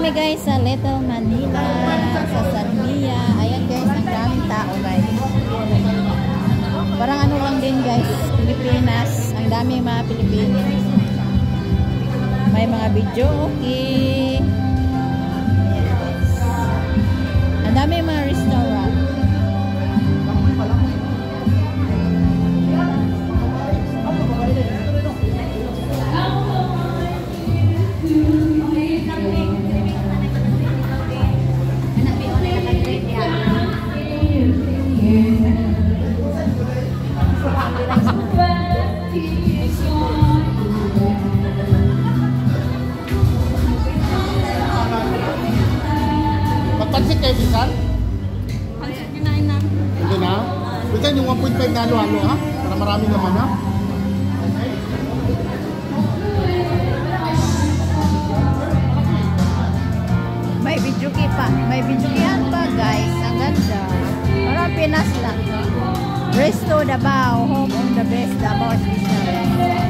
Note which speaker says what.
Speaker 1: kami guys sa Little Manila, sa Sarnia. Ayan guys, ang daming tao guys. Parang ano lang din guys, Pilipinas. Ang daming mga Pilipino. May mga video, okay. Ayan guys. Ang daming mga restaurant.
Speaker 2: Magpansit kayo bisan?
Speaker 3: Pansit kinain na.
Speaker 2: Hindi na? Bisan yung 1.5 na halo-halo ha? Para marami naman ha?
Speaker 1: May video pa. May video pa guys. Ang ganda. Parang Pinas lang. Resto Davao. Home on the best Davao special.